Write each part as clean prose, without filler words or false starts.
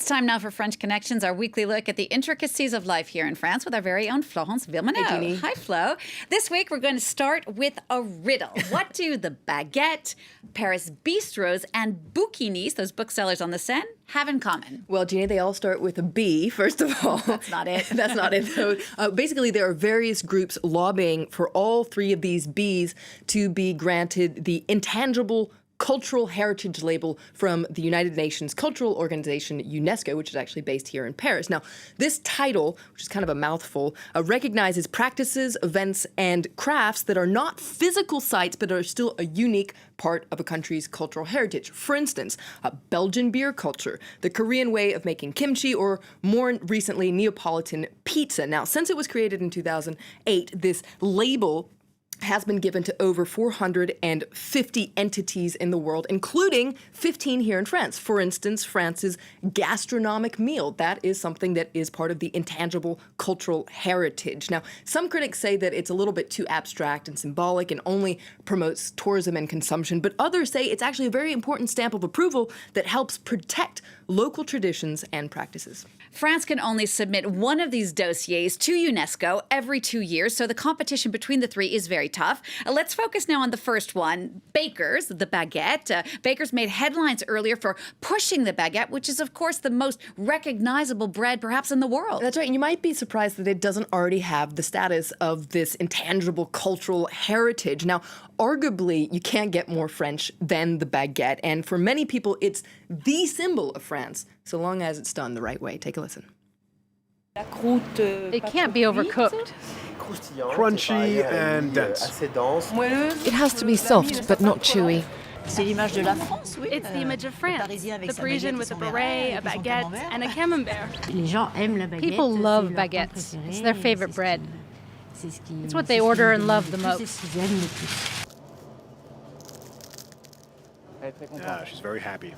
It's time now for French Connections, our weekly look at the intricacies of life here in France with our very own Florence Villeneuve. Hey, Jeannie. Hi, Flo. This week, we're going to start with a riddle. What do the baguette, Paris bistros, and bouquinistes, those booksellers on the Seine, have in common? Well, Jeannie, they all start with a B, first of all. That's not it. That's not it. So, basically, there are various groups lobbying for all three of these Bs to be granted the intangible cultural heritage label from the United Nations cultural organization UNESCO, which is actually based here in Paris. Now, this title, which is kind of a mouthful, recognizes practices, events, and crafts that are not physical sites but are still a unique part of a country's cultural heritage. For instance, Belgian beer culture, the Korean way of making kimchi, or more recently, Neapolitan pizza. Now, since it was created in 2008, this label has been given to over 450 entities in the world, including 15 here in France. For instance, France's gastronomic meal. That is something that is part of the intangible cultural heritage. Now, some critics say that it's a little bit too abstract and symbolic and only promotes tourism and consumption, but others say it's actually a very important stamp of approval that helps protect local traditions and practices. France can only submit one of these dossiers to UNESCO every 2 years, so the competition between the three is very tough. Let's focus now on the first one, bakers, the baguette. Bakers made headlines earlier for pushing the baguette, which is, of course, the most recognizable bread perhaps in the world. That's right. And you might be surprised that it doesn't already have the status of this intangible cultural heritage. Now, arguably, you can't get more French than the baguette. And for many people, it's the symbol of France, so long as it's done the right way. Take a listen. It can't be overcooked. Crunchy and dense. It has to be soft but not chewy. It's the image of France. The Parisian with a beret, a baguette, and a camembert. People love baguettes. It's their favorite bread. It's what they order and love the most. Yeah, she's very happy.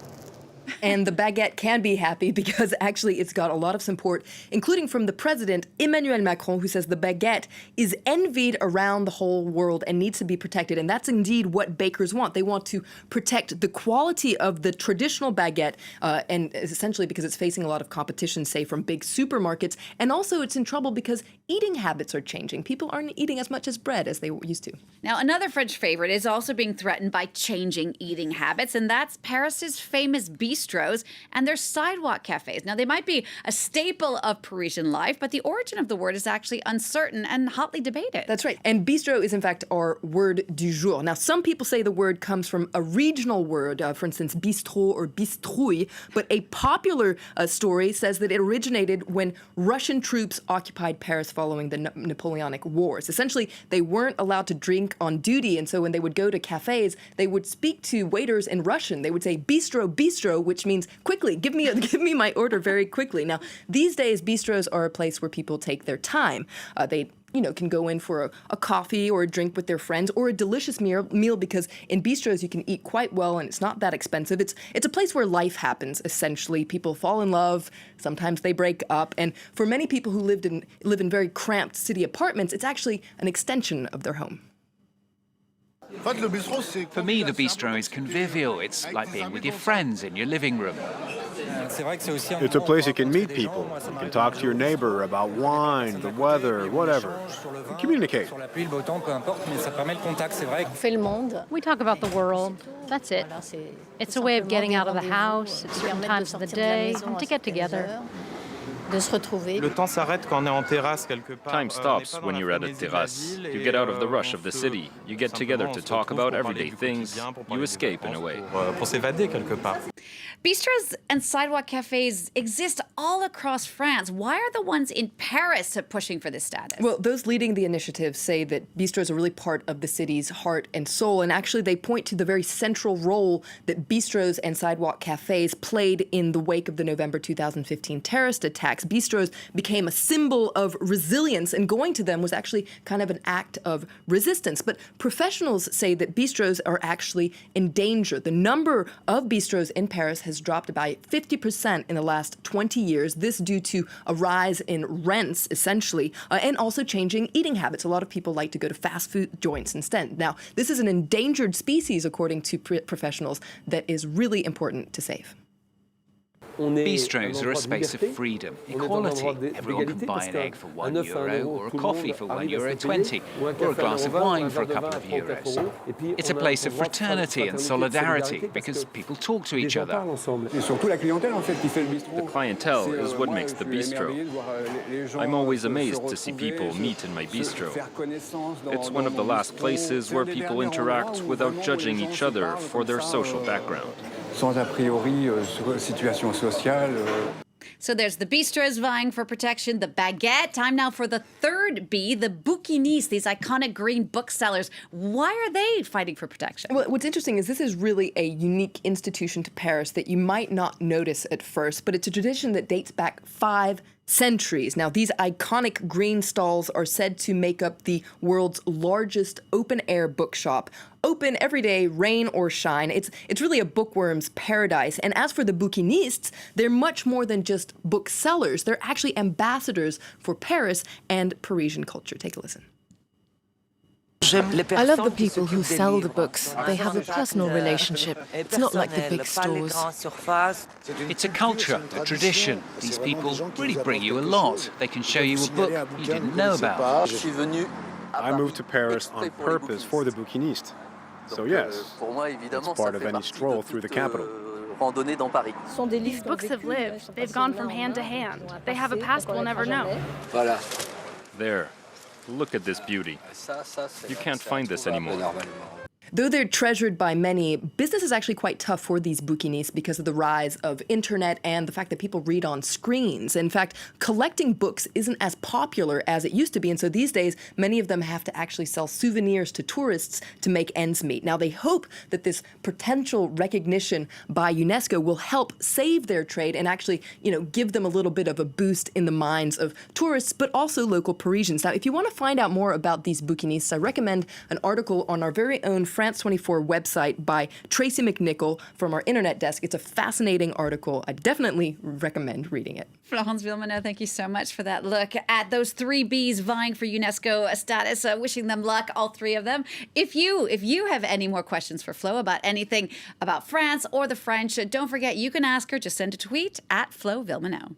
And the baguette can be happy because actually it's got a lot of support, including from the president, Emmanuel Macron, who says the baguette is envied around the whole world and needs to be protected. And that's indeed what bakers want. They want to protect the quality of the traditional baguette, and essentially because it's facing a lot of competition, say, from big supermarkets. And also it's in trouble because eating habits are changing. People aren't eating as much as bread as they used to. Now, another French favorite is also being threatened by changing eating habits, and that's Paris's famous bistros and their sidewalk cafes. Now, they might be a staple of Parisian life, but the origin of the word is actually uncertain and hotly debated. That's right. And bistro is, in fact, our word du jour. Now, some people say the word comes from a regional word, for instance, bistrot or bistrouille, but a popular story says that it originated when Russian troops occupied Paris following the Napoleonic Wars. Essentially, they weren't allowed to drink on duty, and so when they would go to cafes, they would speak to waiters in Russian. They would say, bistro, bistro, which means quickly, give me my order very quickly. Now, these days, bistros are a place where people take their time. They can go in for a coffee or a drink with their friends or a delicious meal because in bistros you can eat quite well and it's not that expensive. It's a place where life happens, essentially. People fall in love, sometimes they break up, and for many people who live in very cramped city apartments, it's actually an extension of their home. For me, the bistro is convivial. It's like being with your friends in your living room. It's a place you can meet people. You can talk to your neighbor about wine, the weather, whatever. Communicate. We talk about the world. That's it. It's a way of getting out of the house at certain times of the day and to get together. Time stops when you're at a terrace. You get out of the rush of the city. You get together to talk about everyday things. You escape in a way. Bistros and sidewalk cafes exist all across France. Why are the ones in Paris pushing for this status? Well, those leading the initiative say that bistros are really part of the city's heart and soul, and actually they point to the very central role that bistros and sidewalk cafes played in the wake of the November 2015 terrorist attacks. Bistros became a symbol of resilience, and going to them was actually kind of an act of resistance. But professionals say that bistros are actually in danger. The number of bistros in Paris has dropped by 50% in the last 20 years. This due to a rise in rents, essentially, and also changing eating habits. A lot of people like to go to fast food joints instead. Now, this is an endangered species, according to professionals, that is really important to save. Bistros are a space of freedom, equality. Everyone can buy an egg for €1 or a coffee for €1.20 or a glass of wine for a couple of euros. It's a place of fraternity and solidarity because people talk to each other. The clientele is what makes the bistro. I'm always amazed to see people meet in my bistro. It's one of the last places where people interact without judging each other for their social background. Sans a priori situation sociale. So there's the bistros vying for protection, the baguette. Time now for the third B, the bouquinistes, these iconic green booksellers. Why are they fighting for protection? Well, what's interesting is this is really a unique institution to Paris that you might not notice at first, but it's a tradition that dates back 5 centuries. Now, these iconic green stalls are said to make up the world's largest open-air bookshop. Open every day, rain or shine. It's really a bookworm's paradise. And as for the bouquinistes, they're much more than just booksellers. They're actually ambassadors for Paris and Parisian culture. Take a listen. I love the people who sell the books. They have a personal relationship. It's not like the big stores. It's a culture, a tradition. These people really bring you a lot. They can show you a book you didn't know about. I moved to Paris on purpose for the bouquinistes. So yes, it's part of any stroll through the capital. These books have lived. They've gone from hand to hand. They have a past we'll never know. There. Look at this beauty. You can't find this anymore. Though they're treasured by many, business is actually quite tough for these bouquinistes because of the rise of internet and the fact that people read on screens. In fact, collecting books isn't as popular as it used to be, and so these days, many of them have to actually sell souvenirs to tourists to make ends meet. Now, they hope that this potential recognition by UNESCO will help save their trade and actually, give them a little bit of a boost in the minds of tourists, but also local Parisians. Now, if you want to find out more about these bouquinistes, I recommend an article on our very own France 24 website by Tracy McNichol from our internet desk. It's a fascinating article. I definitely recommend reading it. Florence Villeminot, thank you so much for that look at those 3 Bs vying for UNESCO status. Wishing them luck, all 3 of them. If you have any more questions for Flo about anything about France or the French, don't forget you can ask her. Just send a tweet at Flo Villeminot.